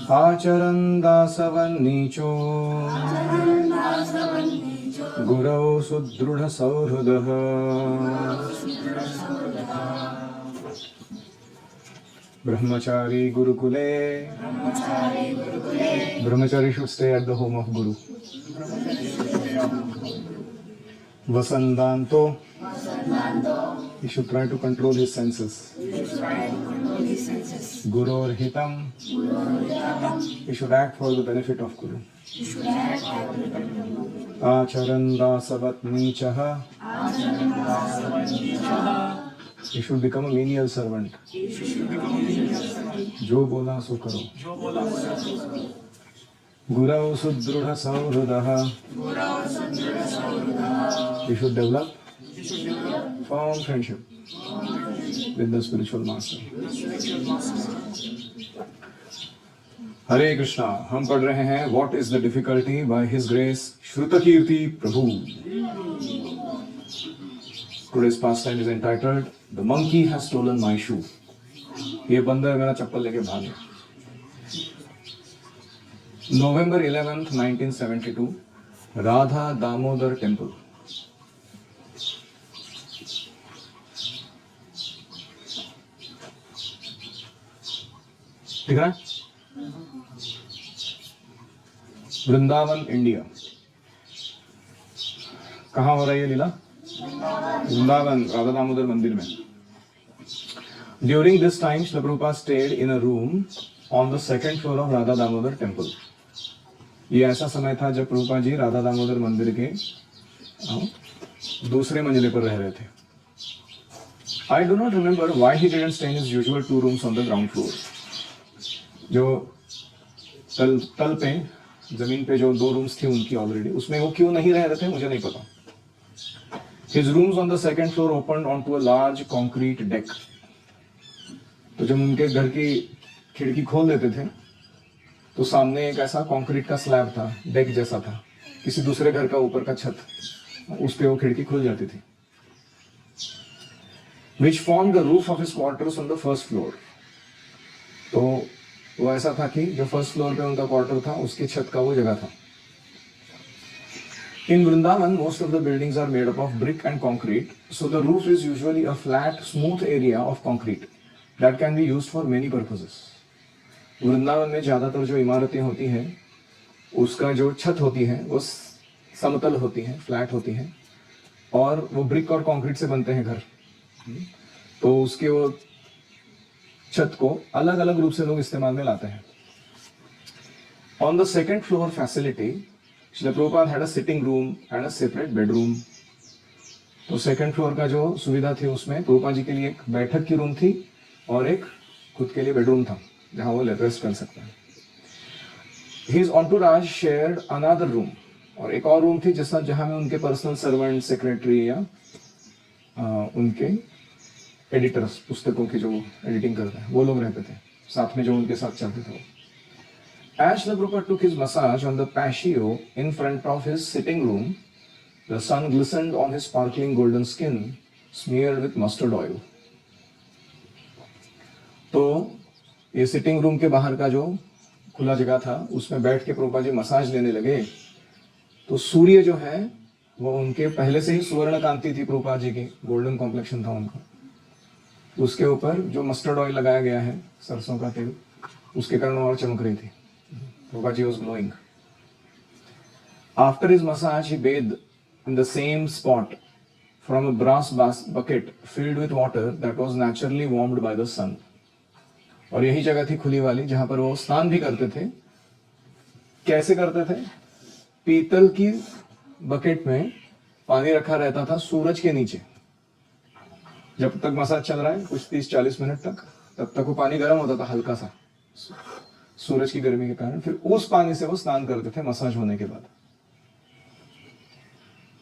आचरन् दासवन्नीचो गुरौ सुदृढसौहृदः। Brahmachari Gurukule. Brahmachari should stay at the home of Guru. Vasandanto. He should try to control his senses. Guru or Hitam. He should act for the benefit of Guru. Acharan Dasavat Nichaha. He should become a menial servant. Jo bola so karo. Gurau Sudrudha Sauhrudaha. He should develop firm friendship with the spiritual master. Hare Krishna. हम पढ़ रहे हैं What is the difficulty by His grace Shrutakirti Prabhu. Today's pastime is entitled The Monkey Has Stolen My Shoe. ये बंदर मेरा चप्पल लेके भाग गया. November 11th, 1972, Radha Damodar Temple. ठीक है? वृंदावन, इंडिया. कहाँ हो रहा है ये लीला? वृंदावन, राधा दामोदर मंदिर में. During this time, Srila Prabhupada stayed in a room on the second floor of Radha Damodar Temple. ये ऐसा समय था जब प्रभुपाद जी राधा दामोदर मंदिर के दूसरे मंजिले पर रह रहे थे. I do not remember why he didn't stay in his usual 2 rooms on the ground floor. जो तल पे जमीन पे जो 2 रूम्स थी उनकी ऑलरेडी, उसमें वो क्यों नहीं रह रहे थे मुझे नहीं पता. His rooms on the second floor opened onto a large concrete deck. तो जब उनके घर की खिड़की खोल देते थे तो सामने एक ऐसा कंक्रीट का स्लैब था, डेक जैसा था, किसी दूसरे घर का ऊपर का छत, उस पे वो खिड़की खुल जाती थी. Which formed the roof of his quarters on the first floor. तो वो ऐसा था कि जो फर्स्ट फ्लोर पे उनका क्वार्टर था उसकी छत का वो जगह था. In Vrindavan, most of the buildings are made up of brick and concrete, so the roof is usually a flat, smooth area of concrete that can be used for many purposes. Vrindavan में ज़्यादातर जो इमारतें होती हैं उसका जो छत होती है वो समतल होती है, फ्लैट होती है, और वो ब्रिक और कंक्रीट से बनते हैं घर. तो उसके वो छत को अलग अलग रूप से लोग इस्तेमाल में लाते हैं. On the second floor facility, Srila Prabhupada had a sitting room and a separate bedroom. तो सेकंड फ्लोर का जो सुविधा थी उसमें प्रभुपाद जी के लिए एक बैठक की रूम थी और एक खुद के लिए बेडरूम था जहां वो रेस्ट कर सकता है. His entourage shared another room, और एक और रूम थी जहां में उनके पर्सनल सर्वेंट, सेक्रेटरी या उनके एडिटर्स, पुस्तकों की जो एडिटिंग करते हैं वो लोग रहते थे साथ में, जो उनके साथ चलते थे. As Srila Prabhupada took his massage on the patio in front of his sitting room, the sun glistened on his sparkling golden skin, smeared with mustard oil. तो ये सिटिंग रूम के बाहर का जो खुला जगह था उसमें बैठ के प्रभुपाद जी मसाज लेने लगे. तो सूर्य जो है वो उनके पहले से ही सुवर्ण कांति थी, प्रभुपाद जी की गोल्डन कॉम्प्लेक्शन था उनका. उसके ऊपर जो मस्टर्ड ऑयल लगाया गया है, सरसों का तेल, उसके कारण और चमक रही थी. Prabhupada ji was glowing. After his massage, he bathed in the same spot from a brass bucket filled with water that was naturally warmed by the sun. और यही जगह थी खुली वाली जहां पर वो स्नान भी करते थे. कैसे करते थे? पीतल की बकेट में पानी रखा रहता था सूरज के नीचे. जब तक मसाज चल रहा है कुछ 30-40 मिनट तक, तब तक वो पानी गर्म होता था हल्का सा सूरज की गर्मी के कारण. फिर उस पानी से वो स्नान करते थे मसाज होने के बाद.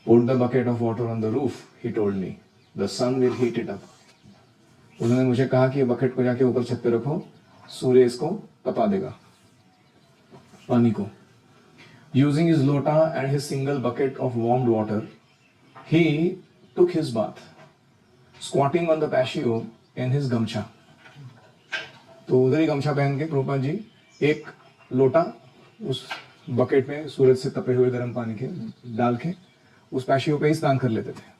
Put the bucket of water on the roof, he told me. The sun will heat it up. उन्होंने मुझे कहा कि ये बकेट को जाके ऊपर छत पे रखो, सूर्य इसको तपा देगा पानी को. Using his lota and his single bucket of warmed water, he took his bath, squatting on the patio in his gamcha. तो उधर ही गमछा पहन के प्रभुपाद जी एक लोटा उस बकेट में सूरज से तपे हुए गर्म पानी के डाल के उस पैशियो पे ही स्नान कर लेते थे।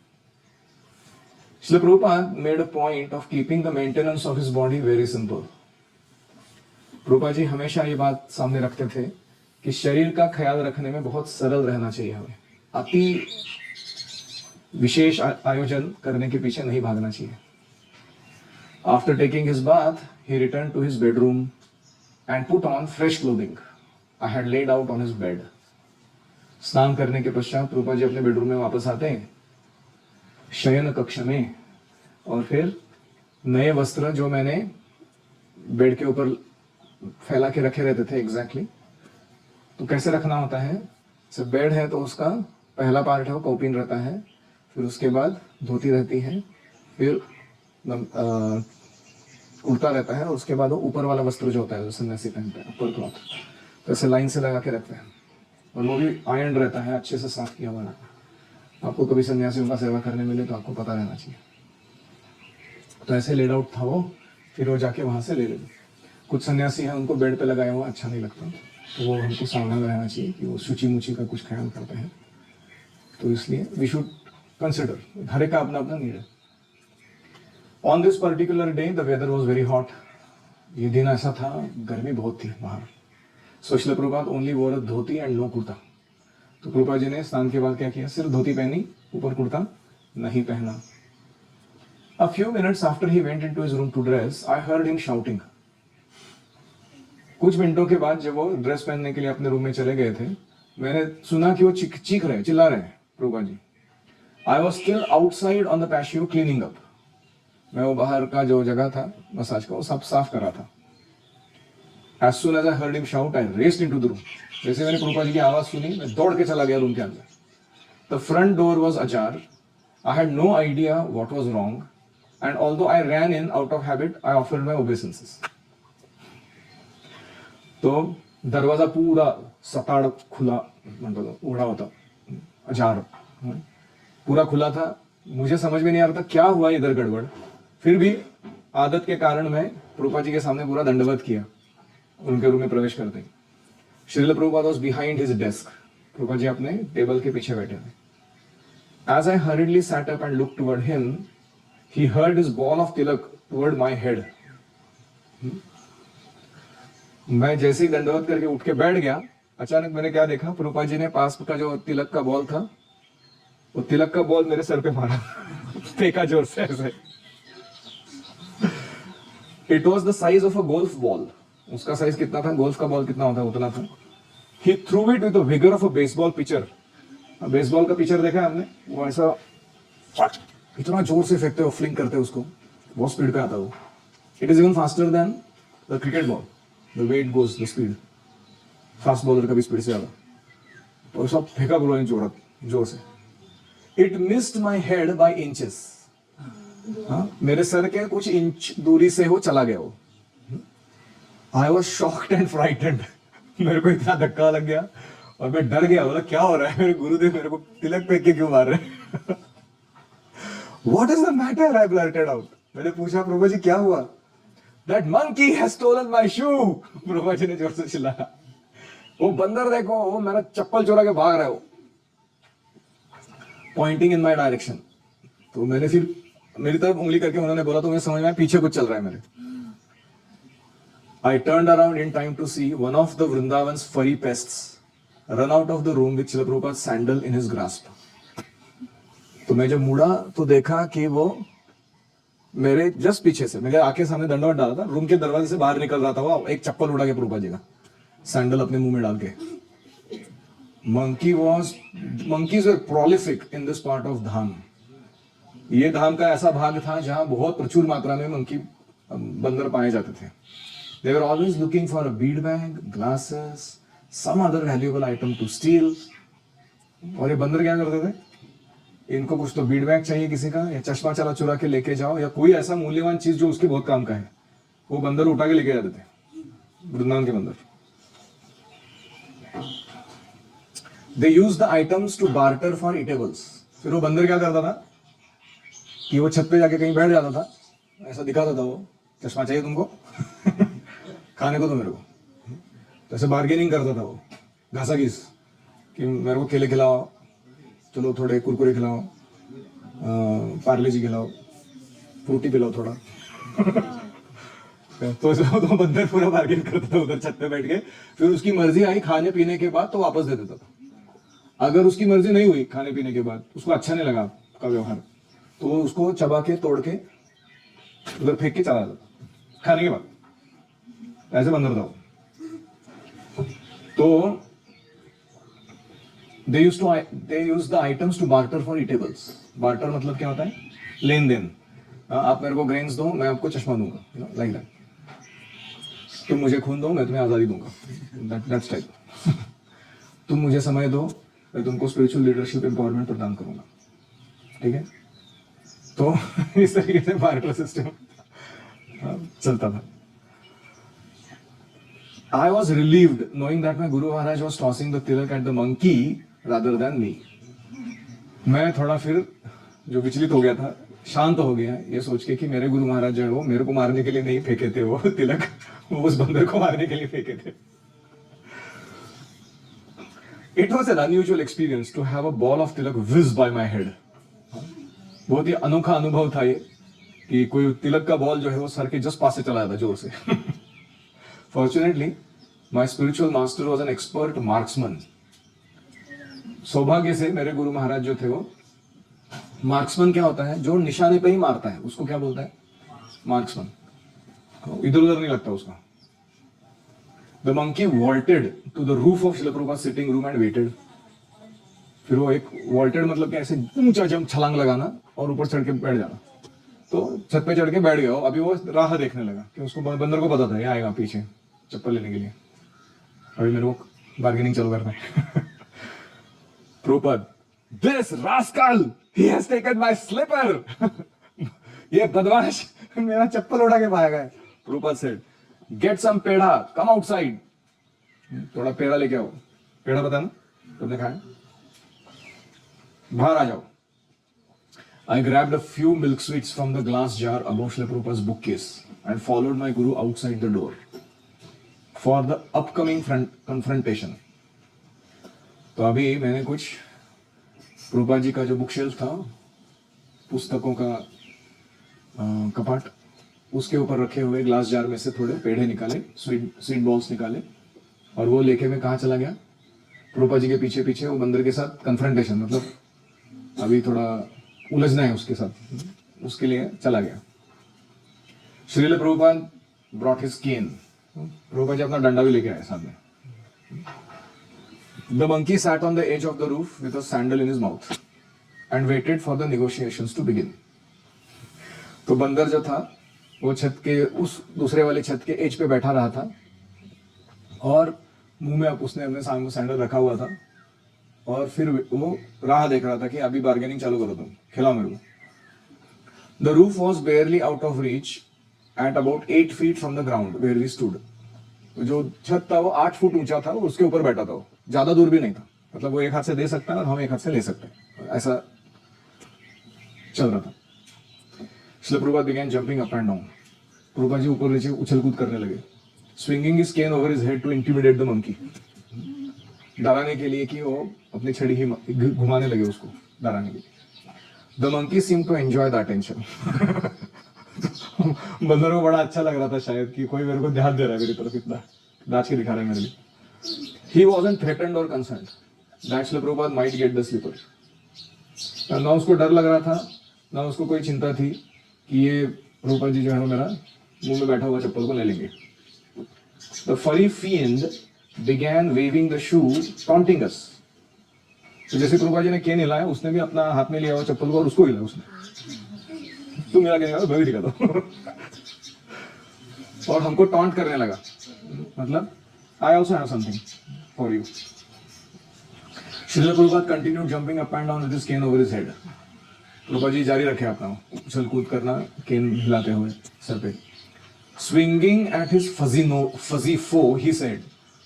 Srila Prabhupada made a point of keeping the maintenance of his body very simple. Prabhupada ji हमेशा ये बात सामने रखते थे कि शरीर का ख्याल रखने में बहुत सरल रहना चाहिए, हमें अति विशेष आयोजन करने के पीछे नहीं भागना चाहिए। After taking his bath, he returned to his bedroom and put on fresh clothing. I had laid out on his bed. स्नान करने के पश्चात प्रभुपाद जी अपने बेडरूम में वापस आते हैं, शयन कक्ष में, और फिर नए वस्त्र जो मैंने बेड के ऊपर फैला के रखे रहते थे एग्जैक्टली। तो कैसे रखना होता है, सिर्फ बेड है तो उसका पहला पार्ट है वो कौपीन रहता है, फिर उसके बाद धोती रहती है, फिर कुर्ता रहता है, और उसके बाद वो ऊपर वाला वस्त्र जो होता है जो सन्यासी पहनते हैं ऊपर क्लॉथ, तो ऐसे लाइन से लगा के रखते हैं, और वो भी आयरन रहता है, अच्छे से साफ किया हुआ रहता है। आपको कभी सन्यासियों का सेवा करने मिले तो आपको पता रहना चाहिए। तो ऐसे लेड आउट था वो, फिर वो जाके वहां से ले ले। कुछ सन्यासी हैं उनको बेड पे लगाया हुआ अच्छा नहीं लगता, तो वो हमको सावधान रहना चाहिए कि वो शुचि मुचि का कुछ ख्याल करते हैं, तो इसलिए वी शुड कंसिडर, हर एक का अपना अपना नीड है। On this particular day the weather was very hot. ये दिन ऐसा था, गर्मी बहुत थी बाहर। सो श्रील प्रभुपाद ओनली वोर अ धोती एंड नो कुर्ता। तो प्रभुपाद जी ने स्नान के बाद क्या किया, सिर्फ धोती पहनी, ऊपर कुर्ता नहीं पहना। A few minutes after he went into his room to dress, I heard him shouting. कुछ मिनटों के बाद जब वो ड्रेस पहनने के लिए अपने रूम में चले गए थे, मैंने सुना कि वो चीख रहे, चिल्ला रहे हैं Prabhupada ji. I was still outside on the patio cleaning up. मैं वो बाहर का जो जगह था मसाज का वो सब साफ कर रहा था। As soon as I heard him shout, I raced into the room. जैसे मैंने प्रभुपाद जी की आवाज सुनी, मैं दौड़ के चला गया रूम के अंदर। The front door was ajar. I had no idea what was wrong, and although I ran in out of habit, I offered my obeisances. तो दरवाजा पूरा सताड़ खुला, मतलब उड़ा होता, अजार पूरा खुला था। मुझे समझ में नहीं आ रहा था क्या हुआ इधर गड़बड़। फिर भी आदत के कारण मैं प्रभुपाद जी के सामने पूरा दंडवत किया उनके रूम में प्रवेश करते ही। Srila Prabhupada was behind his desk. Prabhupada ji अपने टेबल के पीछे बैठे थे। As I hurriedly sat up and looked toward him, he hurled his ball of tilak toward my head. मैं जैसे ही दंडवत करके उठ के बैठ गया, अचानक मैंने क्या देखा, प्रभुपाद जी ने पास का जो तिलक का बॉल था, वो तिलक का बॉल मेरे सर पे मारा, फेंका जोर से ऐसे। It was the size of a golf ball. उसका साइज कितना था, गोल्फ का बॉल कितना होता है उतना था। He threw it with the vigor of a baseball pitcher. Baseball का पिचर देखा है हमने, वो ऐसा इतना जोर से फेंकते हो, फ्लिंग करते हो उसको, बहुत स्पीड पे आता है वो। It is even faster than the cricket ball, the way it goes, the speed, fast bowler का भी स्पीड से ज्यादा। तो सब फेंका बोलो जोर से। It missed my head by inches. मेरे सर के कुछ इंच दूरी से वो चला गया वो। I was shocked and frightened. मेरे को इतना धक्का लग गया और मैं डर गया, बोला क्या हो रहा है, मेरे गुरुदेव मेरे को तिलक फेंक के क्यों मार रहे हैं। What is the matter? I blurted out. मैंने पूछा प्रभु जी क्या हुआ? That monkey has stolen my shoe. प्रभु जी ने जोर से चिल्लाया, वो बंदर देखो, वो मेरा चप्पल चुरा के भाग रहा है वो, पॉइंटिंग इन माई डायरेक्शन। तो मैंने फिर मेरी तरफ उंगली करके उन्होंने बोला, तो मुझे समझ में पीछे कुछ चल रहा है मेरे। I turned around in time to see one of the Vrindavan's furry pests run out of the room with Srila Prabhupada's sandal in his grasp. तो मैं जब मुड़ा तो देखा कि वो मेरे जस्ट पीछे से, मेरे आंखें सामने दंडवत डाला था, रूम के दरवाजे से बाहर निकल रहा था वो, एक चप्पल उड़ा के प्रभुपाद जी का, सैंडल अपने मुंह में डाल के। monkeys were prolific in this part of धाम। ये धाम का ऐसा भाग था जहां बहुत प्रचुर मात्रा में मंकी बंदर पाए जाते थे। They were always looking for a bead bag, glasses, some other valuable item to steal. और ये बंदर क्या करते थे, इनको कुछ तो बीड बैग चाहिए किसी का, या चश्मा चला चुरा के लेके जाओ, या कोई ऐसा मूल्यवान चीज जो उसके बहुत काम का है, वो बंदर उठा के लेके जाते थे, वृंदावन के बंदर। They used the items to barter for eatables. फिर वो बंदर क्या करता था कि वो छत पे जाके कहीं बैठ जाता था, ऐसा दिखाता था वो, चश्मा चाहिए तुमको खाने को तो मेरे को, तो ऐसे बार्गेनिंग करता था वो, घासा घिस, कि मेरे को केले खिलाओ, चलो थोड़े कुरकुरे खिलाओ, पार्ले जी खिलाओ, फ्रूटी पिलाओ थोड़ा। तो बंदर पूरा बार्गेन करता था उधर छत पे बैठ के, फिर उसकी मर्जी आई खाने पीने के बाद तो वापस दे देता था। अगर उसकी मर्जी नहीं हुई खाने पीने के बाद, उसको अच्छा नहीं लगा आपका व्यवहार, तो वो उसको चबा के तोड़ के उधर फेंक के चला जाता खाने के बाद। ऐसे बंदर था वो। तो they use the items to barter for eatables. Barter मतलब क्या होता है? लेन देन। आप मेरे को ग्रेन्स दो, मैं आपको चश्मा दूंगा, लाइक दैट। तुम मुझे खून दो, मैं तुम्हें आजादी दूंगा, दैट्स टाइप। तुम मुझे समय दो, मैं तुमको स्पिरिचुअल लीडरशिप एम्पावरमेंट प्रदान करूंगा, ठीक है? तो इस तरीके से बार्टर सिस्टम चलता था। I was relieved knowing that my Guru Maharaj was tossing the tilak at the monkey rather than me. मैं थोड़ा फिर जो विचलित हो गया था, शांत हो गया ये सोच के कि मेरे गुरु महाराज जो है वो मेरे को मारने के लिए नहीं फेंके थे वो तिलक, वो उस बंदर को मारने के लिए फेंके थे। It was an unusual experience to have a ball of tilak whiz by my head. बहुत ही अनोखा अनुभव था ये कि कोई तिलक का बॉल जो है वो सर के जस्ट पास से चला जाता जोर से। Fortunately, my spiritual master was an expert marksman. सौभाग्य से मेरे गुरु महाराज जो थे वो मार्क्समैन क्या होता है? जो निशाने पे ही मारता है उसको क्या बोलता है? मार्क्समैन। इधर उधर नहीं लगता उसका। The monkey vaulted to the roof of Srila Prabhupada's sitting room and waited. फिर वो एक vaulted मतलब कि ऐसे ऊंचा जंप छलांग लगाना और ऊपर चढ़ के बैठ जाना। तो छत पे चढ़ के बैठ गया। अभी वो राह देखने लगा कि उसको बंदर को पता था ये आएगा पीछे चप्पल लेने के लिए। अभी मेरे को बार्गेनिंग चालू करना है। Prabhupada, this rascal, he has taken my slipper. ये बदमाश मेरा चप्पल उड़ा के भाग गया। Prabhupada said, get some पेड़ा, come outside. थोड़ा पेड़ा लेके आओ। पेड़ा पता ना? तुमने खाया? बाहर आ जाओ। I grabbed a few milk sweets from the glass jar above Srila Prabhupada's bookcase and followed my guru outside the door for the upcoming confrontation. तो अभी मैंने कुछ प्रभुपाद जी का जो बुक शेल्फ था, पुस्तकों का कपाट, उसके ऊपर रखे हुए ग्लास जार में से थोड़े पेड़े निकाले, स्वीट बॉल्स निकाले, और वो लेके मैं कहाँ चला गया? प्रभुपाद जी के पीछे पीछे वो बंदर के साथ कन्फ्रंटेशन, मतलब अभी थोड़ा उलझना है उसके साथ, उसके लिए चला गया। श्रील प्रभुपाद ब्रॉट हिज केन, प्रभुपाद जी अपना डंडा भी लेके आए साथ में। The monkey sat on the edge of the roof with a sandal in his mouth and waited for the negotiations to begin. तो बंदर जो था वो छत के उस दूसरे वाले छत के एज पे बैठा रहा था और मुंह में उसने अपने सामने सैंडल रखा हुआ था और फिर वो राह देख रहा था कि अभी बार्गेनिंग चालू करो, तुम खिलाओ मेरे को। The roof was barely out of reach at about 8 feet from the ground where we stood. जो छत था वो 8 फुट ऊंचा था, उसके ऊपर बैठा था वो, ज्यादा दूर भी नहीं था, मतलब वो एक हाथ से दे सकता है और हम एक हाथ से ले सकते हैं, ऐसा चल रहा था। Srila Prabhupada began jumping up and down. Prabhupada ji ऊपर नीचे उछल कूद करने लगे, swinging his cane over his head to intimidate the monkey. डराने के लिए कि वो अपनी छड़ी ही घुमाने लगे उसको डराने के लिए। The monkey seemed to enjoy the attention. बंदर को बड़ा अच्छा लग रहा था शायद कि कोई मेरे को ध्यान दे रहा है मेरी तरफ, इतना नाच के दिखा रहा है मेरे लिए। He wasn't threatened or concerned that Srila Prabhupada might get the slipper. ना उसको डर लग रहा था, ना उसको कोई चिंता थी कि ये प्रभुपाद जी जो है वो मेरा मुंह में बैठा हुआ चप्पल को ले लेंगे। The furry fiend began waving the shoe, taunting us. तो जैसे प्रभुपाद जी ने केन हिलाया, उसने भी अपना हाथ में लिया हुआ चप्पल को और उसको हिलाया उसने। तुम मिला के मैं भी दिखा दो। और हमको टॉन्ट करने लगा, मतलब I also have something for you. Srila Prabhupada continued jumping up and down with his cane over his head. Prabhupada ji जारी रखे अपना उछल कूद करना, केन हिलाते हुए सर पे। Swinging at his fuzzy foe, he said,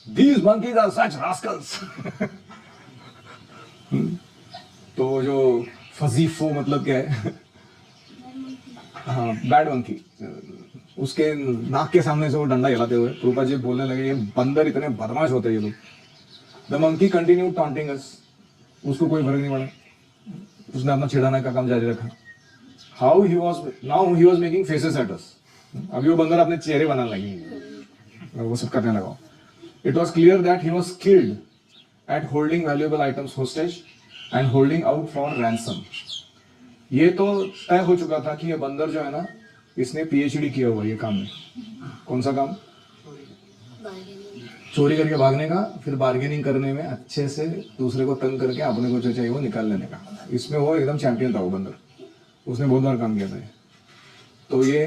"These monkeys are such rascals." तो जो fuzzy foe मतलब क्या है? हाँ, bad monkey, उसके नाक के सामने से वो डंडा हिलाते हुए रूपा जी बोलने लगे, ये बंदर इतने बदमाश होते हैं ये लोग. द मंकी कंटिन्यू टॉन्टिंग अस. उसको कोई फर्क नहीं पड़ा, उसने अपना चिढ़ाने का काम जारी रखा. How he was now he was making faces at us. अभी वो बंदर अपने चेहरे बनाने लगे, वो सब करने लगा. It was clear that he was skilled at holding valuable items hostage and holding out for ransom. ये तो तय हो चुका था कि ये बंदर जो है ना, इसने पीएचडी किया हुआ ये काम में. कौन सा काम? चोरी करके भागने का, फिर बार्गेनिंग करने में अच्छे से दूसरे को तंग करके अपने को जो चाहिए वो निकाल लेने का. इसमें वो एकदम चैंपियन था वो बंदर. उसने बहुत बार काम किया था ये. तो ये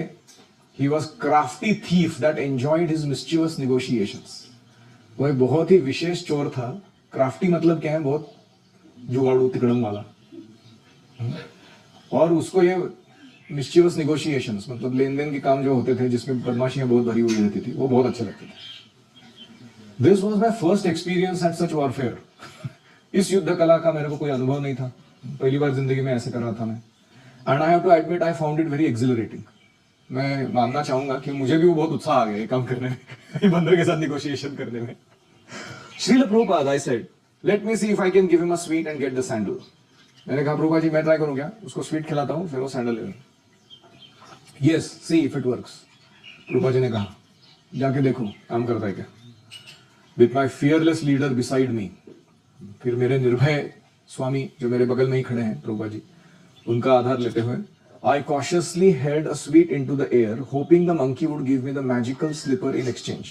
he was crafty thief that enjoyed his mischievous negotiations. वो एक बहुत ही विशेष चोर था. क्राफ्टी मतलब क्या है? बहुत जुगाड़ू तिकड़म वाला. और उसको ये मिस्चीवस निगोशिएशंस मतलब लेन देन के काम जो होते थे जिसमें बदमाशियां बहुत भरी हुई रहती थी, वो बहुत अच्छे लगते थे. This was my first experience at such warfare. इस युद्ध कला का मेरे को कोई अनुभव नहीं था, पहली बार जिंदगी में ऐसे कर रहा था मैं. And I have to admit I found it very accelerating. मैं मानना चाहूंगा कि मुझे भी वो बहुत उत्साह आ गया ये काम करने में, ये बंदर के साथ निगोशिएशन करने में. Srila Prabhupada, I said, let me see if I can give him a sweet and get the sandal. मैंने कहा प्रभुपाद जी मैं ट्राई करूं क्या, उसको स्वीट खिलाता हूं फिर वो सैंडल ले. Yes, see if it works. Prabhupada ji ने कहा जाके देखो काम करता है क्या. With my fearless leader beside me, फिर मेरे निर्भय स्वामी जो मेरे बगल में ही खड़े हैं प्रभुपाद जी, उनका आधार लेते हुए I cautiously held a sweet into the air, hoping the monkey would give me the magical slipper in exchange.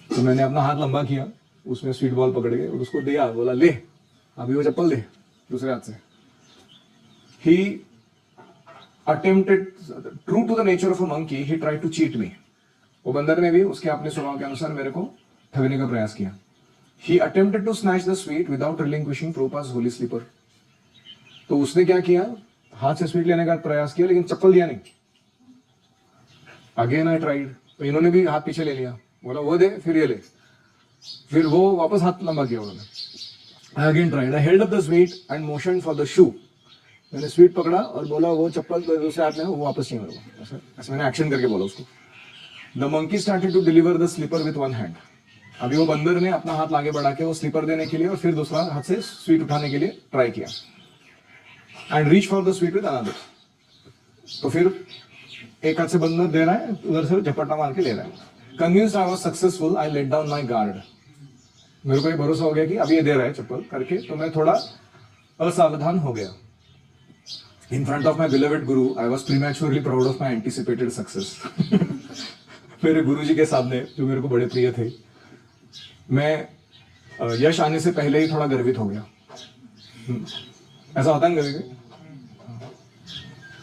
तो मैंने अपना हाथ लंबा किया, उसमें स्वीट बॉल पकड़ के और उसको दिया, बोला ले अभी वो चप्पल दे दूसरे हाथ से. He attempted, true to the nature of a monkey, he tried to cheat me. वो बंदर ने भी उसके अपने स्वभाव के अनुसार मेरे को ठगने का प्रयास किया. He attempted to snatch the sweet without relinquishing Prabhupada's holy slipper. तो उसने क्या किया, हाथ से स्वीट लेने का प्रयास किया लेकिन चप्पल दिया नहीं. अगेन आई ट्राइड, तो इन्होंने भी हाथ पीछे ले लिया, बोला वो दे फिर ये ले, फिर वो वापस हाथ लंबा किया उन्होंने. I again tried, I held up the sweet and motion for the shoe. मैंने स्वीट पकड़ा और बोला वो चप्पल तो दूसरे हाथ में वो वापस चाहिए मेरे को. ऐसे मैंने एक्शन करके बोला उसको. The monkey started to deliver the slipper with one hand. अभी वो बंदर ने अपना हाथ आगे बढ़ा के वो स्लीपर देने के लिए और फिर दूसरा हाथ से स्वीट उठाने के लिए ट्राई किया. And reach for the sweet with another. तो फिर एक हाथ से बंदर दे रहा है, उधर से झपट्टा मार के ले रहा है. Convinced I was successful, I let down my guard. मेरे को ये भरोसा हो गया कि अब ये दे रहा है चप्पल करके, तो मैं थोड़ा असावधान हो गया. In front of my beloved Guru I was प्रीमैच्योरली proud of my anticipated success. मेरे गुरुजी के सामने जो मेरे को बड़े प्रिय थे, मैं यश आने से पहले ही थोड़ा गर्वित हो गया. ऐसा होता है कभी.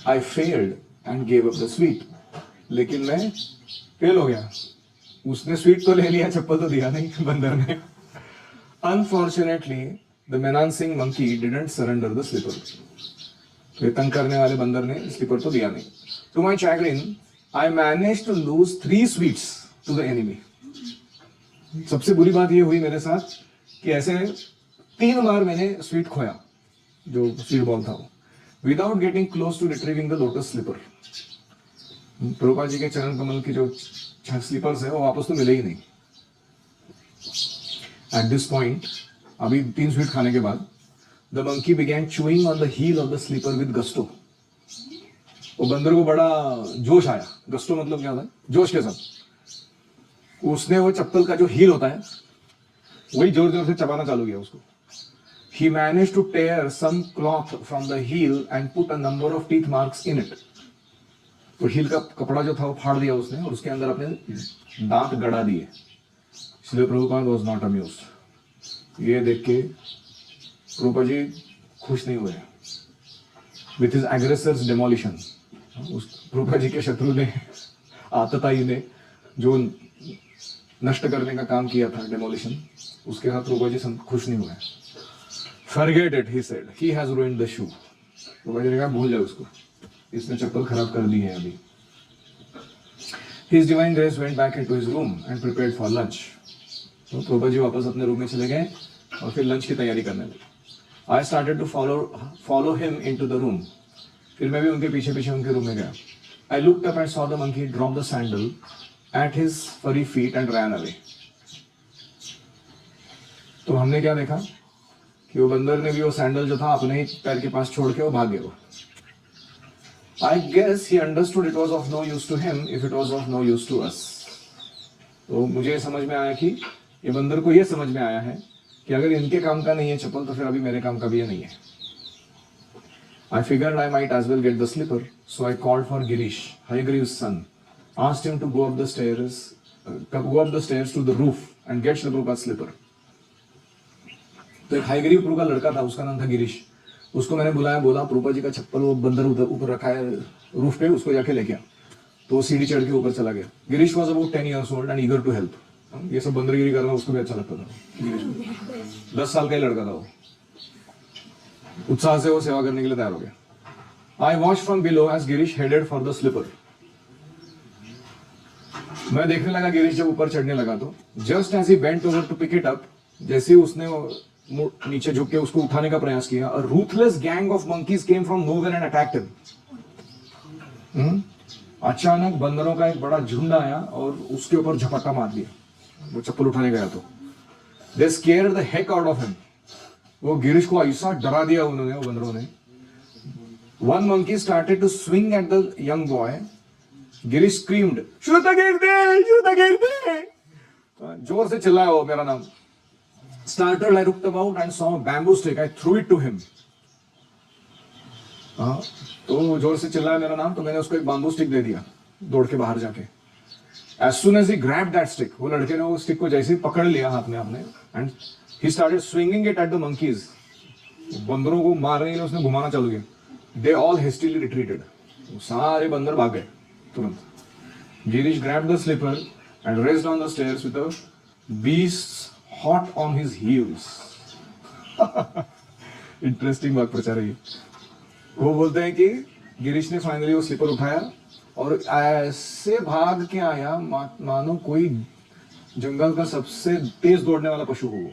I failed and gave up the sweet. लेकिन मैं फेल हो गया. उसने स्वीट तो ले लिया, चप्पल तो दिया नहीं बंदर ने. Unfortunately the menacing monkey didn't surrender the slipper. तो तंग करने वाले बंदर ने स्लीपर तो दिया नहीं. To my chagrin I manage to lose 3 sweets to the enemy. सबसे बुरी बात ये हुई मेरे साथ कि ऐसे 3 बार मैंने स्वीट खोया, जो स्वीट बॉल था वो, without getting close to retrieving the lotus slipper. Prabhupada ji के चरण कमल की जो स्लीपर्स है वो वापस तो मिले ही नहीं. एट दिस पॉइंट, अभी 3 स्वीट खाने के बाद, the monkey began chewing on the heel of the slipper with gusto. वो बंदर को बड़ा जोश आया. गस्टो मतलब क्या होता है? जोश के साथ. उसने वो चप्पल का जो हील होता है वही जोर जोर से चबाना चालू किया उसको. He managed to tear some cloth from the heel and put a number of teeth marks in it. तो हील का कपड़ा जो था वो फाड़ दिया उसने और उसके अंदर अपने दांत गड़ा दिए. इसलिए प्रभुपाद was not amused. ये देख के प्रभुपाद जी खुश नहीं हुए. With his aggressor's demolition, उस प्रभुपाद जी के शत्रु ने, आतताई ने जो नष्ट करने का काम किया था, डेमोलिशन, उसके साथ प्रभुपाद जी खुश नहीं हुए. Forget it, he said. He has ruined the shoe. Prabhupada ji ने कहा भूल जाओ उसको, इसने चप्पल खराब कर दी है अभी. His divine grace went back into his room and prepared for lunch. तो प्रभुपाद जी वापस अपने रूम में चले गए और फिर लंच की तैयारी करने लगे. I started to follow him into the room. फिर मैं भी उनके पीछे पीछे उनके रूम में गया. I looked up and saw the monkey drop the sandal at his furry feet and ran away. तो हमने क्या देखा कि वो बंदर ने भी वो सैंडल जो था अपने ही पैर के पास छोड़ के वो भाग गया वो. I guess he understood it was of no use to him if it was of no use to us. तो मुझे समझ में आया कि ये बंदर को ये समझ में आया है कि अगर इनके काम का नहीं है चप्पल तो फिर अभी मेरे काम का भी ये नहीं है. I figured I might as well get the slipper, so I called for Girish, Hayagreev's son, asked him to go up the stairs to the roof and get Shri Prabhupada's slipper. तो एक हाईग्रीव प्रभु का लड़का था, उसका नाम था गिरीश. उसको मैंने बुलाया, बोला प्रभुपा जी का चप्पल वो बंदर उधर ऊपर रखा है रूफ पे, उसको जाके लेके आ. तो वो सीढ़ी चढ़ के ऊपर चला गया. Girish was about 10 years old and eager to help. ये सब बंदरगिरी करना उसको भी अच्छा लगता था. गिरीश 10 साल का ही लड़का था वो. उत्साह से वो सेवा करने के लिए तैयार हो गया. I watched from below as Girish headed for the slipper. मैं देखने लगा गिरीश जब ऊपर चढ़ने लगा तो just as he bent over to pick it up, जैसे ही उसने नीचे झुक के उसको उठाने का प्रयास किया, a ruthless gang of monkeys came from nowhere and attacked him. अचानक बंदरों का एक बड़ा झुंड आया और उसके ऊपर झपट्टा मार दिया. वो चप्पल उठाने गया तो they scared the heck out of him. वो गिरीश को ऐसा डरा दिया उन्होंने, वो बंदरों ने. One monkey started to swing at the young boy. Girish screamed, "Shruta Girde! Shruta Girde!" जोर से चिल्लाया वो मेरा नाम. Startled, I looked about and saw a bamboo stick. I threw it to him. तो जोर से चिल्लाया मेरा नाम, तो मैंने उसको एक बाम्बू स्टिक दे दिया दौड़ के बाहर जाके. As soon as he grabbed that stick, वो लड़के ने वो स्टिक को जैसे ही पकड़ लिया हाथ में अपने, and he started swinging it at the monkeys. बंदरों को मारने के लिए उसने घुमाना चालू किया. They all hastily retreated. सारे बंदर भाग गए तुरंत. Girish grabbed the slipper and raced down the stairs with the beast hot on his heels. Interesting बात प्रचार है. वो बोलते हैं कि गिरीश ने फाइनली वो स्लीपर उठाया और ऐसे भाग के आया मानो कोई जंगल का सबसे तेज दौड़ने वाला पशु हो.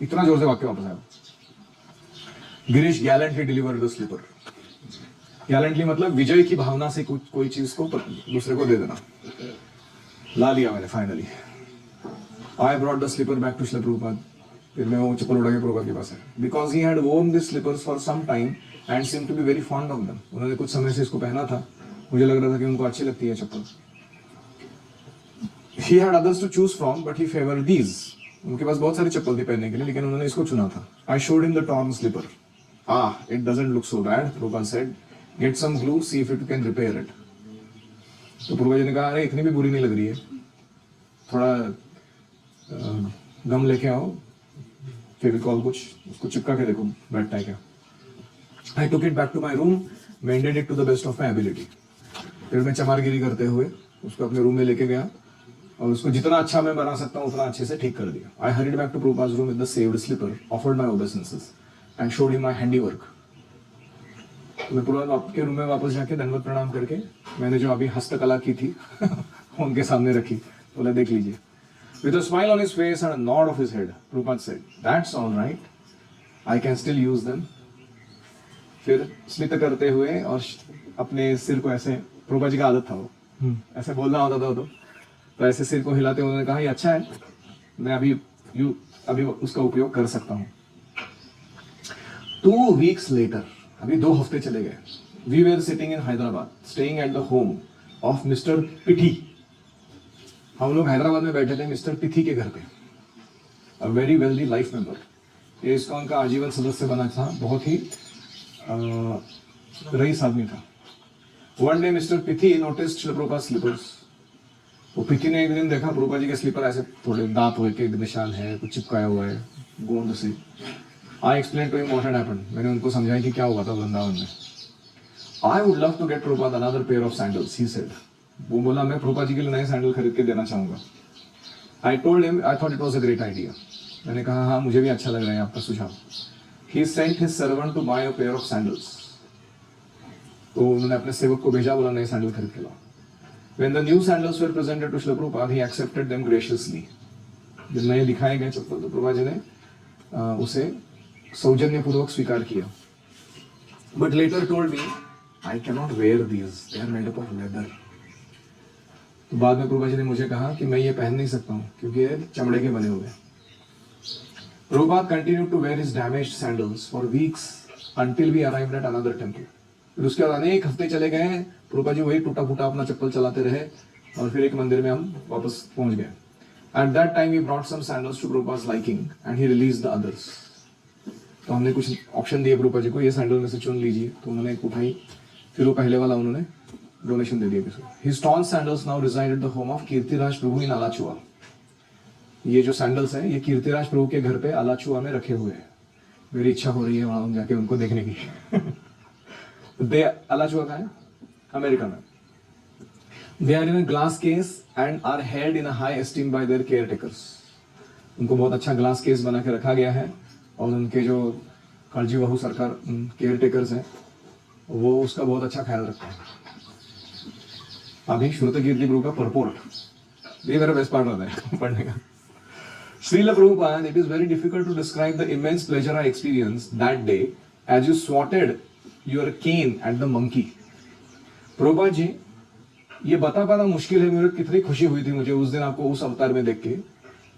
इतना जोर से भाग के वापस आया. Girish gallantly delivered the slipper. Gallantly मतलब विजय की भावना से कोई चीज को दूसरे को दे देना. ला लिया मैंने finally. I brought the slipper back to Shri Prabhupada. फिर मैं वो चप्पल उठा के प्रभुपाद के पास है. Because he had worn this slippers for some time and seem to be very fond of them. उन्होंने कुछ समय से इसको पहना था. मुझे लग रहा था कि उनको अच्छी लगती है चप्पल. He had others to choose from but he favoured these. उनके पास बहुत सारी चप्पल थी पहनने के लिए, लेकिन उन्होंने इसको चुना था. I showed him the torn slipper. It doesn't look so bad, Prabhupada said. Get some glue, see if you can repair it. तो प्रभुपाद जी ने कहा, अरे इतनी भी बुरी नहीं लग रही है, थोड़ा गम लेके आओ, फेविकॉल कुछ, उसको चिपका के देखो बैठता है क्या. I took it back to my room, maintain it to the best of my ability. फिर मैं चमारगिरी करते हुए उसको अपने रूम में लेके गया और उसको जितना अच्छा मैं बना सकता हूँ उतना अच्छे से ठीक कर दिया. I hurried back to Prabhupada's room with the saved slipper, offered my obeisances and showed him my handiwork. तो मैं प्रभुपाद के रूम में वापस जाके दंडवत प्रणाम करके मैंने जो अभी हस्तकला की थी उनके सामने रखी. बोला, देख लीजिए. With a smile on his face and a nod of his head, Prabhupada said, "That's all right. I can still use them." फिर स्मित करते हुए और अपने सिर को ऐसे, प्रभुपाद जी का आदत था वो ऐसे बोलना होता था तो ऐसे सिर को हिलाते हुए उन्होंने कहा, ये अच्छा है, मैं अभी उसका उपयोग कर सकता हूँ. 2 weeks later, अभी 2 हफ्ते चले गए. We were sitting in Hyderabad, staying at the home of Mr. Pithi. हम लोग हैदराबाद में बैठे थे मिस्टर पिथी के घर पे. A very wealthy life member. ये इसका उनका आजीवन सदस्य बना था. बहुत ही रईस आदमी था. One day mister Pithi noticed Shri Prabhupada slippers. वो पिथी ने एक दिन देखा प्रभुपाद जी के स्लीपर ऐसे थोड़े दांत हुए के निशान है, कुछ चिपकाया हुआ है गोंद से. I explain to him what had happened. मैंने उनको समझाया कि क्या हुआ था वृंदावन में. I would love to get Prabhupada another pair of sandals, he said. वो बोला, मैं प्रभुपाद जी के लिए नए सैंडल खरीद के देना चाहूंगा. I told him I thought it was a great idea. मैंने कहा, हाँ मुझे भी अच्छा लग रहा है आपका सुझाव. He sent his servant to buy a pair of sandals. तो उन्होंने अपने सेवक को भेजा, बोला नए सैंडल खरीद के लाओ. When the new sandals were presented to Shri Prabhupada, he accepted them graciously. जब नए दिखाए गए चप्पल तो प्रभुपाद जी ने उसे सौजन्यपूर्वक स्वीकार किया. But later told me I cannot wear these. They are made up of leather. तो बाद में प्रभुपाद जी ने मुझे कहा कि मैं ये पहन नहीं सकता हूँ क्योंकि ये चमड़े के बने हुए हैं. Prabhupada continued to wear his damaged sandals for weeks until we arrived at another temple. फिर उसके बाद अनेक हफ्ते चले गए, प्रभुपाद जी वही टूटा फूटा अपना चप्पल चलाते रहे और फिर एक मंदिर में हम वापस पहुंच गए. At that time we brought some sandals to Prabhupada's liking and he released the others. तो हमने कुछ ऑप्शन दिए प्रभुपाद जी को, ये सैंडल में से चुन लीजिए. तो उन्होंने एक उठाई, फिर वो पहले वाला उन्होंने डोनेशन दे दिया किसी को. His torn sandals now reside at the home of Kirtiraj Prabhu in Alachua. ये जो सैंडल्स हैं ये कीर्तिराज प्रभु के घर पे अलाचुआ में रखे हुए हैं. मेरी इच्छा हो रही है वहां जाके उनको देखने की. दे अलाचुआ का है अमेरिका में. They are in a glass case and are held in a high esteem by their caretakers. उनको बहुत अच्छा ग्लास केस बना के रखा गया है और उनके जो कालजी बहू सरकार केयर टेकर्स हैं वो उसका बहुत अच्छा ख्याल रखते हैं. अभी श्रुत कीर्ति प्रभु का परपोर्ट, ये मेरा बेस्ट पार्ट होता है पढ़ने का. Srila Prabhupada, it is very difficult to describe the immense pleasure I experienced that day as you swatted your cane at the monkey. Prabhupada ji, ये बता पाना मुश्किल है मुझे कितनी खुशी हुई थी मुझे उस दिन आपको उस अवतार में देख के,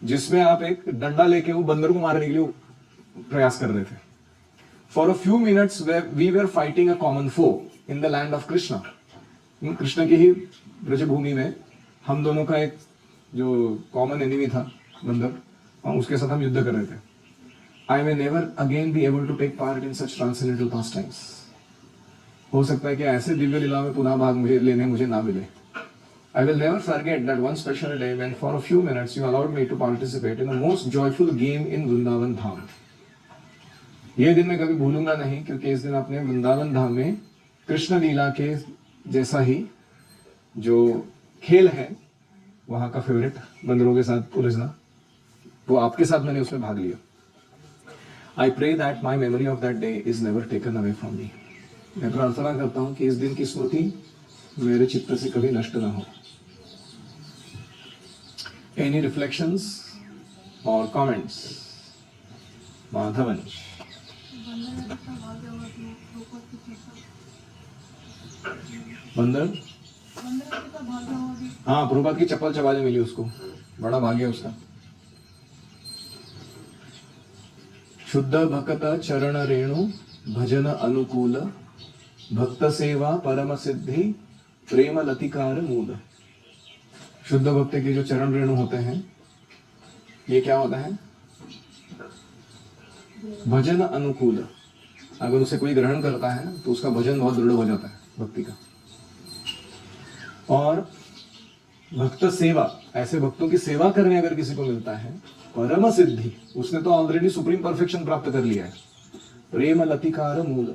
जिसमें आप एक डंडा लेके वो बंदर को मारने के लिए प्रयास कर रहे थे. For a few minutes we were fighting a common foe in the land of Krishna. Krishna की ही ब्रजभूमि में हम दोनों का एक जो कॉमन एनिमी था बंदर, उसके साथ हम युद्ध कर रहे थे. I may never again be able to take part in such transcendental pastimes. हो सकता है कि ऐसे दिव्य लीला में पुनः भाग मुझे ना मिले. I will never forget that one special day when for a few minutes you allowed me to participate in a most joyful game in Vrindavan Dham. ये दिन मैं कभी भूलूंगा नहीं क्योंकि इस दिन अपने वृंदावन धाम में कृष्ण लीला के जैसा ही जो खेल है वहां का फेवरेट बंदरों के साथ उलझना, वो आपके साथ मैंने उसमें भाग लिया. I pray that my memory of that day is never taken away from me. मैं प्रार्थना करता हूँ कि इस दिन की स्मृति मेरे चित्त से कभी नष्ट ना हो. Any reflections or comments? माधवंश. बंदर, हाँ प्रभुपाद की चप्पल चबाने मिली उसको, बड़ा भाग्य उसका. शुद्ध भक्त चरण रेणु भजन अनुकूल भक्त सेवा परम सिद्धि प्रेम लतिकार मूल. शुद्ध भक्त के जो चरण रेणु होते हैं ये क्या होता है? भजन अनुकूल. अगर उसे कोई ग्रहण करता है तो उसका भजन बहुत दृढ़ हो जाता है भक्ति का. और भक्त सेवा, ऐसे भक्तों की सेवा करने अगर किसी को मिलता है, परम सिद्धि, उसने तो ऑलरेडी सुप्रीम परफेक्शन प्राप्त कर लिया है. प्रेम लतिकार मूल,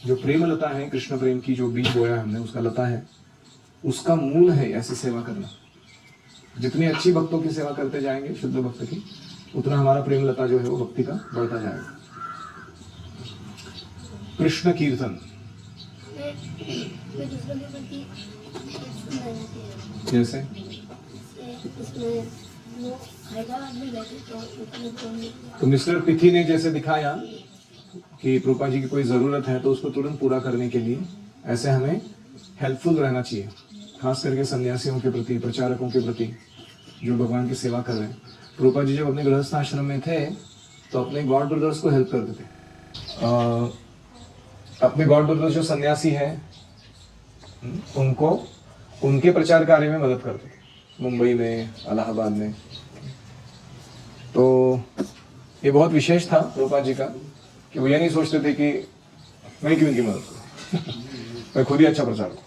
जो प्रेम लता है कृष्ण प्रेम की जो बीज बोया हमने उसका लता है, उसका मूल है ऐसी सेवा करना. जितनी अच्छी भक्तों की सेवा करते जाएंगे शुद्ध भक्त की, उतना हमारा प्रेम लता जो है वो भक्ति का बढ़ता जाएगा. कृष्ण कीर्तन जैसे तो मिस्टर पिथी ने जैसे दिखाया कि प्रभुपाद जी की कोई जरूरत है तो उसको तुरंत पूरा करने के लिए ऐसे हमें हेल्पफुल रहना चाहिए, खास करके सन्यासियों के प्रति, प्रचारकों के प्रति जो भगवान की सेवा कर रहे हैं. प्रभुपाद जी जब अपने गृहस्थ आश्रम में थे तो अपने गॉड ब्रदर्स को हेल्प करते थे. अपने गॉड ब्रदर्स जो सन्यासी हैं उनको उनके प्रचार कार्य में मदद करते थे, मुंबई में, इलाहाबाद में. तो ये बहुत विशेष था प्रभुपाद जी का कि वो ये नहीं सोचते थे कि मैं क्यों इनकी मदद करूं, मैं खुद ही अच्छा प्रचार करूं.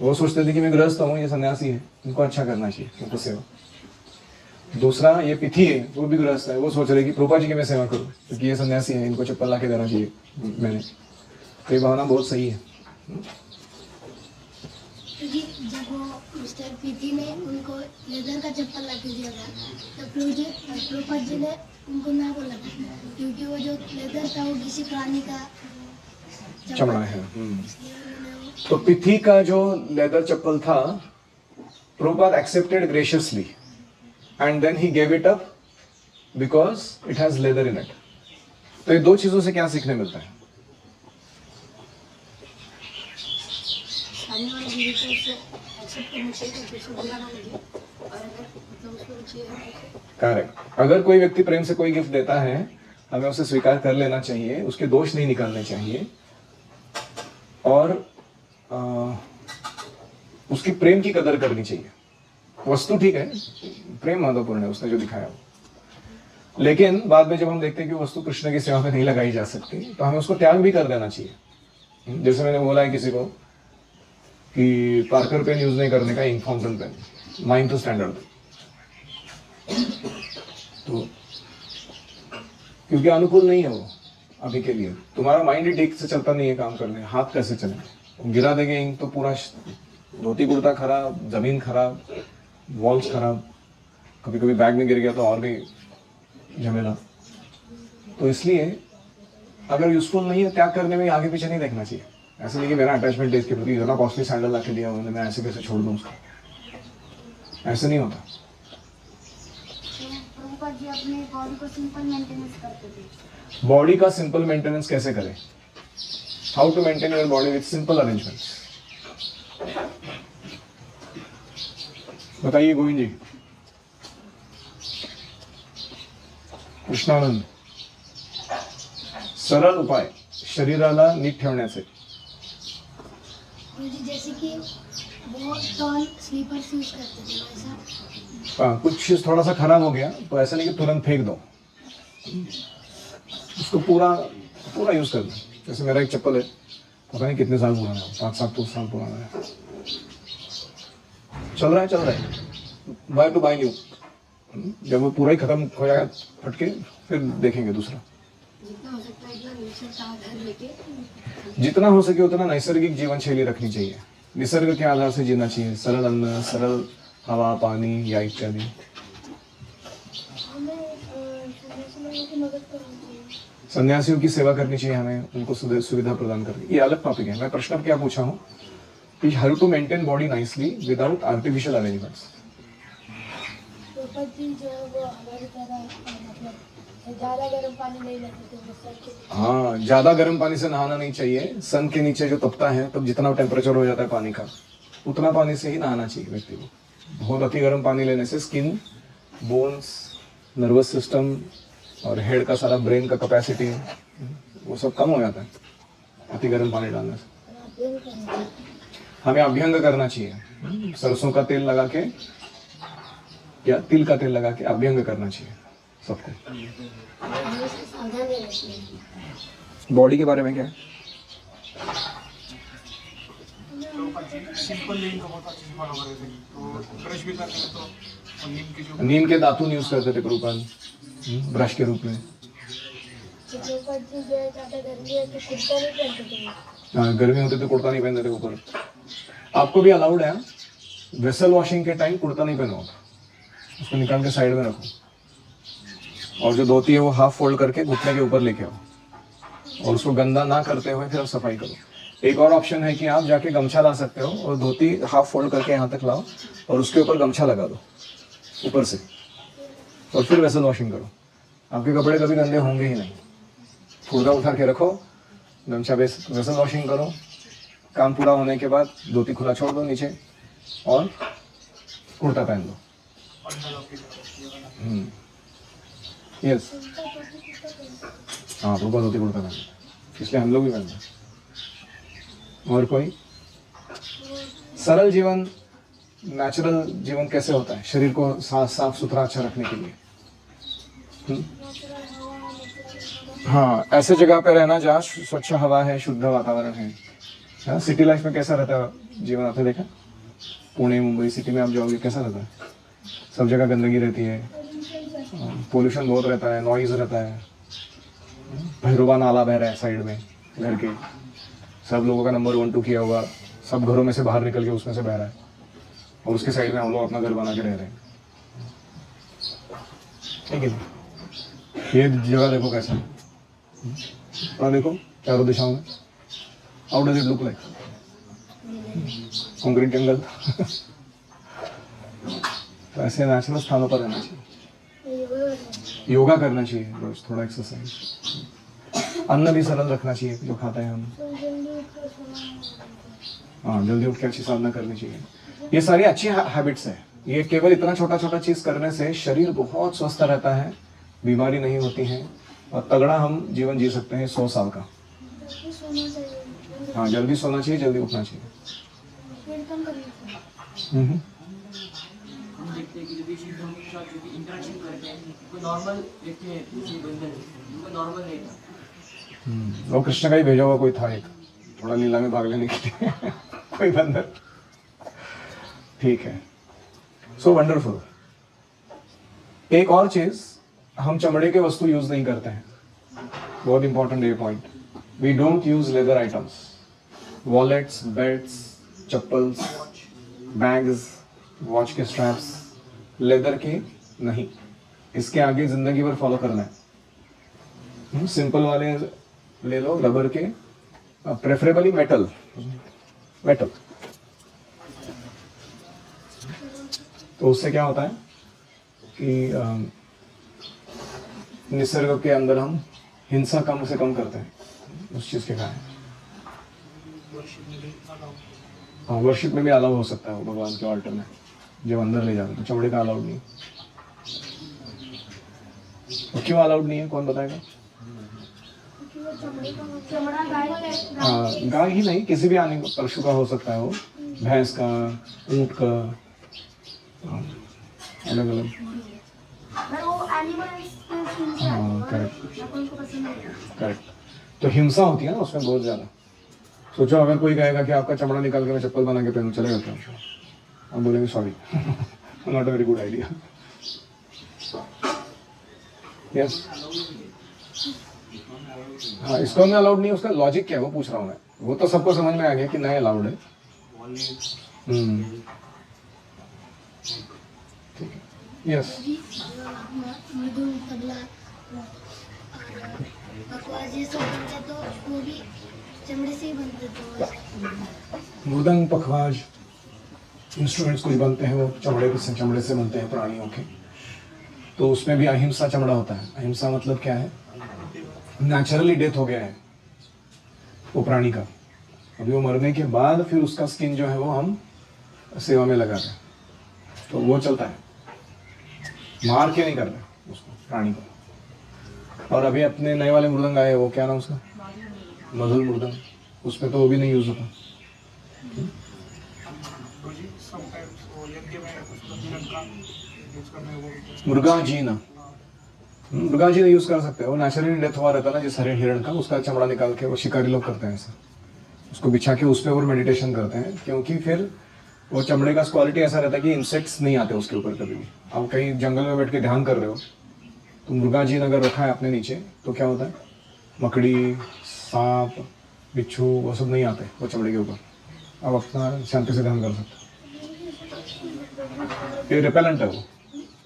वो सोचते थे कि मैं गृहस्थ हूँ, ये सन्यासी है, इनको अच्छा करना चाहिए, उनको सेवा. दूसरा ये पिथी है, वो भी गृहस्थ है, वो सोच रहे कि प्रभुपाद जी की मैं सेवा करूं क्योंकि ये सन्यासी है, इनको चप्पल ला के देना चाहिए मैंने. तो ये भावना बहुत सही है. जब वो मिस्टर पीती ने उनको लेदर का चप्पल ला के दिया था तब प्रभुपाद जी ने उनको ना बोला था क्योंकि वो जो लेदर था वो किसी प्राणी का चमड़ा है. तो पिथी का जो लेदर चप्पल था Prabhupada accepted graciously and then he gave it up because it has leather in it. तो ये दो चीजों से क्या सीखने मिलता है? हिंदी को उससे एक्सेप्ट करना चाहिए तो उसको बुरा ना लगे और अगर मतलब उसको रुचि है तो करेक्ट। अगर कोई व्यक्ति प्रेम से कोई गिफ्ट देता है, हमें उसे स्वीकार कर लेना चाहिए, उसके दोष नहीं निकालने चाहिए, और उसकी प्रेम की कदर करनी चाहिए। वस्तु ठीक है, प्रेम महत्वपूर्ण है उसने जो दिखाया वो, लेकिन बाद में जब हम देखते हैं कि वस्तु कृष्ण की सेवा में नहीं लगाई जा सकती, तो हमें उसको त्याग भी कर देना चाहिए। जैसे मैंने बोला है किसी को कि पार्कर पेन यूज नहीं करने का, ink fountain pen, 9th standard, तो क्योंकि अनुकूल नहीं है वो अभी के लिए। तुम्हारा माइंड ही ठीक से चलता नहीं है काम करने, हाथ कैसे चलेंगे? गिरा देंगे इंक तो पूरा धोती कुर्ता खराब, जमीन खराब, वॉल्स खराब, कभी कभी बैग में गिर गया तो और भी झमेला। तो इसलिए अगर यूजफुल नहीं है, त्याग करने में आगे पीछे नहीं देखना चाहिए। ऐसा नहीं कि मेरा अटैचमेंट है इसके प्रति, इतना कॉस्टली सैंडल ला के दिया उन्होंने, मैं ऐसे कैसे छोड़ दूँ उसको, ऐसे नहीं होता। प्रभुपाद जी अपने बॉडी को सिंपल मेंटेनेंस करते थे। बॉडी का सिंपल मेंटेनेंस कैसे करें? How to maintain your body with simple arrangements, बताइए गोविंद जी। कृष्णानंद, सरळ उपाय शरीराला नीट ठेवण्याचे। मुझे जैसे कि वो टॉल स्लीपर्स यूज करते थे वैसा। कुछ थोड़ा सा खराब हो गया तो ऐसा नहीं कि तुरंत फेंक दो, उसको पूरा पूरा यूज कर दो। जैसे मेरा एक चप्पल है, पता नहीं कितने साल पुराना है, 5-7 साल पुराना है, चल रहा है, बाय टू बाय न्यू। जब वो पूरा ही खत्म हो जाएगा फटके, फिर देखेंगे दूसरा। जितना हो सकता है कि नेचर का आधार लेके जितना हो सके उतना नैसर्गिक जीवन शैली रखनी चाहिए, निसर्ग के आधार से जीना चाहिए, सरल अन्न, सरल हवा, पानी या इत्यादि। हमें सन्यासी लोगों की मदद करनी चाहिए। सन्यासियों की सेवा करनी चाहिए हमें, उनको सुविधा प्रदान करनी। ये अलग टॉपिक है। मैं प्रश्न क्या पूछा हूँ कि how to maintain body nicely without artificial arrangements. Prabhupada ji जो है वो हमारी तरह मतलब ज़्यादा गर्म पानी नहीं लेते थे वो सर के। हाँ, ज्यादा गर्म पानी से नहाना नहीं चाहिए। सन के नीचे जो तपता है, तब जितना टेम्परेचर हो जाता है पानी का, उतना पानी से ही नहाना चाहिए व्यक्ति को। बहुत अति गर्म पानी लेने से स्किन, बोन्स, नर्वस सिस्टम और हेड का सारा ब्रेन का कैपेसिटी वो सब कम हो जाता है अति गर्म पानी डालने से। हमें अभ्यंग करना चाहिए, सरसों का तेल लगा के या तिल का तेल लगा के अभ्यंग करना चाहिए सबको। सावधान रहना चाहिए। बॉडी के बारे में क्या है? सिंपल नीम का बहुत अच्छे से फॉलो कर रहे थे, तो ब्रश भी करते थे तो नीम की जो नीम के दातुन यूज करते थे प्रभुपाद ब्रश के रूप में। तो प्रभुपाद जी जो है ज़्यादा गर्मी है तो कुर्ता नहीं पहनते थे। हाँ, गर्मी होती तो कुर्ता नहीं पहनते थे ऊपर। आपको भी अलाउड है, वेसल वॉशिंग के टाइम कुर्ता नहीं पहनो, उसको निकाल के साइड में रखो, और जो धोती है वो हाफ फोल्ड करके घुटने के ऊपर लेके आओ, और उसको गंदा ना करते हुए फिर आप सफाई करो। एक और ऑप्शन है कि आप जाके गमछा ला सकते हो और धोती हाफ फोल्ड करके यहाँ तक लाओ और उसके ऊपर गमछा लगा दो ऊपर से, और फिर वेसल वॉशिंग करो। आपके कपड़े कभी गंदे होंगे ही नहीं। फुर्गा उठा के रखो, गमछा वेसल वॉशिंग करो, काम पूरा होने के बाद धोती खुला छोड़ दो नीचे और कुर्ता पहन दो। यस, हाँ, प्रभुपाद धोती कुर्ता पहन, इसलिए हम लोग भी पहनते हैं। और कोई सरल जीवन, नेचुरल जीवन कैसे होता है शरीर को साफ सुथरा अच्छा रखने के लिए? हाँ, ऐसे जगह पे रहना जहाँ स्वच्छ हवा है, शुद्ध वातावरण है। हाँ, सिटी लाइफ में कैसा रहता है जीवन, आपने देखा? पुणे, मुंबई सिटी में आप जाओगे कैसा रहता है? सब जगह गंदगी रहती है, पोल्यूशन बहुत रहता है, नॉइज रहता है, भैरवा नाला बह रहा है साइड में घर के, सब लोगों का नंबर 1-2 किया होगा, सब घरों में से बाहर निकल के उसमें से बह रहा है, और उसके साइड में हम लोग अपना घर बना के रह रहे हैं। ठीक है, ये जगह देखो कैसा है, और देखो चारों दिशाओं में, how does it look like? Concrete jungle. तो ऐसे नेचुरल स्थानों पर रहना चाहिए, योगा करना चाहिए रोज, थोड़ा एक्सरसाइज, अन्न भी सरल रखना चाहिए जो खाता है हम। हाँ, जल्दी उठ के अच्छी साधना करनी चाहिए। ये सारी अच्छी हैबिट्स है। ये केवल इतना छोटा छोटा चीज करने से शरीर बहुत स्वस्थ रहता है, बीमारी नहीं होती है और तगड़ा हम जीवन जी सकते हैं 100 साल का। जल्दी सोना चाहिए, हाँ, जल्दी सोना चाहिए, जल्दी उठना चाहिए। पेट कम करना चाहिए। हम्म। हम देखते हैं कि जो ऋषि मुनि के साथ जो भी इंटरेक्शन करते हैं वो नॉर्मल व्यक्ति है, ऋषि बंधन उनको नॉर्मल नहीं था। वो कृष्ण का ही भेजा हुआ कोई था एक, थोड़ा लीला में भाग लेने के लिए कोई बंदर। ठीक है, सो वंडरफुल। एक और चीज, हम चमड़े के वस्तु यूज नहीं करते हैं, बहुत इंपॉर्टेंट ये point. We don't use leather items, wallets, belts, chappals, bags, watch के स्ट्रैप्स, लेदर के नहीं। इसके आगे जिंदगी भर फॉलो करना है। सिंपल वाले ले लो, रबर के, प्रेफरेबली मेटल। मेटल तो उससे क्या होता है कि निसर्ग के अंदर हम हिंसा कम से कम करते हैं उस चीज के कारण। हाँ, वर्शिप में भी अलाउ हो सकता है वो भगवान के ऑल्टर में, जब अंदर ले जाते तो चमड़े का अलाउड नहीं। तो क्यों अलाउड नहीं है, कौन बताएगा? क्योंकि वो चमड़ा गाय का हाँ, गाय ही नहीं, किसी भी आने पशु का हो सकता है वो, भैंस का, ऊंट का, अलग अलग। पर वो एनिमल्स हाँ, करेक्ट उनको पसंद नहीं है। करेक्ट। तो हिंसा होती है ना उसमें बहुत ज्यादा। सोचो अगर कोई कहेगा कि आपका चमड़ा निकाल के मैं चप्पल बना के पहनूं, चलेगा क्या? हम बोलेंगे sorry, not a very good idea. Yes, हाँ, इसको में अलाउड नहीं है, उसका लॉजिक क्या है वो पूछ रहा हूँ मैं। वो तो सबको समझ में आ गया कि नहीं अलाउड है। ठीक है, यस। मृदु, तबला, बकवास ये सब बनते तो वो भी चमड़े से ही बनते तो। मृदंग, पखवाज, इंस्ट्रूमेंट्स कुछ बनते हैं वो चमड़े से बनते हैं, प्राणियों के। तो उसमें भी अहिंसा चमड़ा होता है। अहिंसा मतलब क्या है? नेचुरली डेथ हो गया है वो प्राणी का, अभी वो मरने के बाद फिर उसका स्किन जो है वो हम सेवा में लगाते हैं, तो वो चलता है। मार के नहीं कर रहे उसको, प्राणी को। और अभी अपने नए वाले मृदंग आए, वो क्या नाम उसका? मधुर मृदंग, उसमें तो वो भी नहीं यूज होता। तो जी समटाइम्स वो यज्ञ में उसका हिरण का यूज करने वो मुर्गा जी ना, मुर्गा जी नहीं यूज कर सकते, वो नेचुरली डेथ हुआ रहता है ना जिस हरे हिरण का, उसका चमड़ा निकाल के वो शिकारी लोग करते हैं ऐसा, उसको बिछा के उस पर और मेडिटेशन करते हैं, क्योंकि फिर वो चमड़े का क्वालिटी ऐसा रहता है कि इंसेक्ट्स नहीं आते उसके ऊपर कभी भी। आप कहीं जंगल में बैठ के ध्यान कर रहे हो तो मुर्गा जी ने अगर रखा है अपने नीचे तो क्या होता है, मकड़ी, सांप, बिच्छू वो सब नहीं आते वो चमड़े के ऊपर, आप अपना शांति से ध्यान कर सकते हो। ये रिपेलेंट है, वो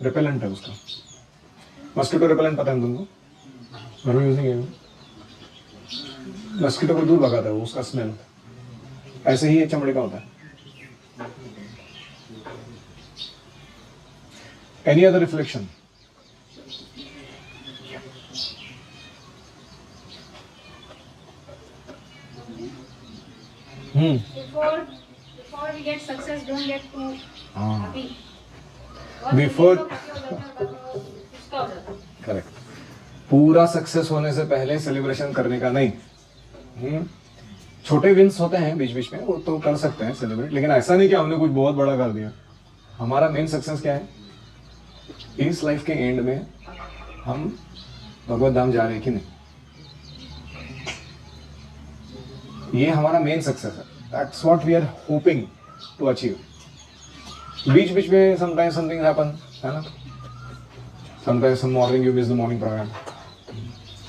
रिपेलेंट है उसका। मस्कीटो रिपेलेंट पता है तुमको? घर में यूज नहीं है, मस्कीटो को दूर भगाता है वो, उसका स्मेल। ऐसे ही ये चमड़े का होता है। Any other reflection? Before we get success, don't get too happy. Before- उसका हो जाता है। करेक्ट। पूरा सक्सेस होने से पहले सेलिब्रेशन करने का नहीं। छोटे विंस होते हैं बीच बीच में, वो तो कर सकते हैं सेलिब्रेट, लेकिन ऐसा नहीं कि हमने कुछ बहुत बड़ा कर दिया। हमारा मेन सक्सेस क्या है? इस लाइफ के एंड में हम भगवत धाम जा रहे हैं कि नहीं, ये हमारा मेन सक्सेस है। That's what we are hoping to achieve. बीच बीच में समटाइम्स समथिंग हैपन, है ना? Sometimes some morning you miss the morning program,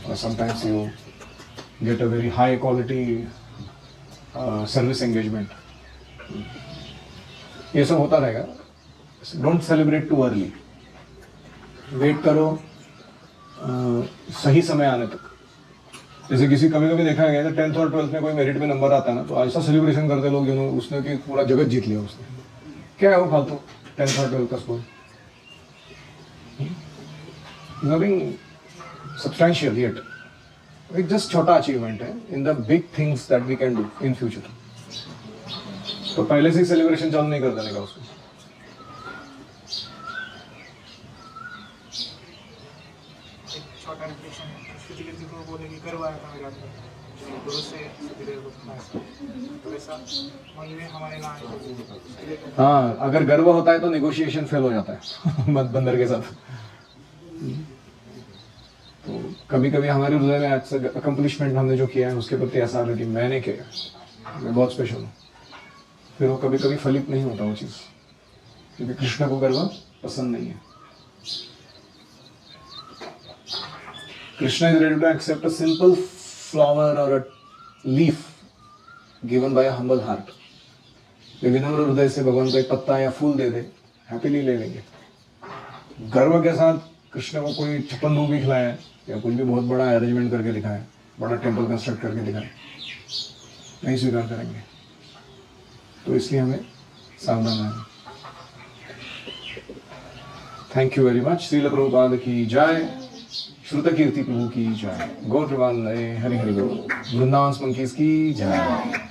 or sometimes you get a very high quality service engagement. ये सब होता रहेगा। Don't celebrate too early. Wait करो सही समय आने तक। जैसे किसी कभी कभी देखा गया था 10th और 12th में कोई मेरिट में नंबर आता है ना, तो ऐसा सेलिब्रेशन करते लोग जिन्होंने उसने कि पूरा जगत जीत लिया उसने। क्या है वो फालतू 10th और 12th का score? Nothing substantial yet. It's just छोटा achievement है in the big things that we can do in future. तो पहले से ही सेलिब्रेशन चालू नहीं कर देने का उसको। एक छोटा रिफ्लेक्शन है, श्रुति के को बोले कि गर्व आया था मेरे अंदर, गुरु से धीरे तो ऐसा मन में हमारे ना आए। हाँ, अगर गर्व होता है तो नेगोशिएशन फेल हो जाता है बंदर के साथ। तो कभी कभी हमारे हृदय में अकम्पलिशमेंट हमने जो किया है उसके प्रति ऐसा आता है कि मैंने किया, मैं बहुत स्पेशल हूँ, फिर वो कभी कभी फलित नहीं होता वो चीज़, क्योंकि कृष्ण को गर्व पसंद नहीं है। Krishna is ready to accept a simple flower or a leaf given by a humble heart. वे विनम्र हृदय से भगवान को एक पत्ता या फूल दे दे, हैप्पीली ले लेंगे। गर्व के साथ कृष्ण को कोई 56 भोग भी खिलाया है या कुछ भी बहुत बड़ा अरेंजमेंट करके लिखा है, बड़ा टेम्पल कंस्ट्रक्ट करके लिखा है, नहीं स्वीकार करेंगे। तो इसलिए हमें सावधान रहना। Thank you very much. Srila Prabhupada की जय, श्रुत कीर्ति प्रभु की जय, गौर प्रवान हरि हरि बोल, वृंदावन मंकीज की जय।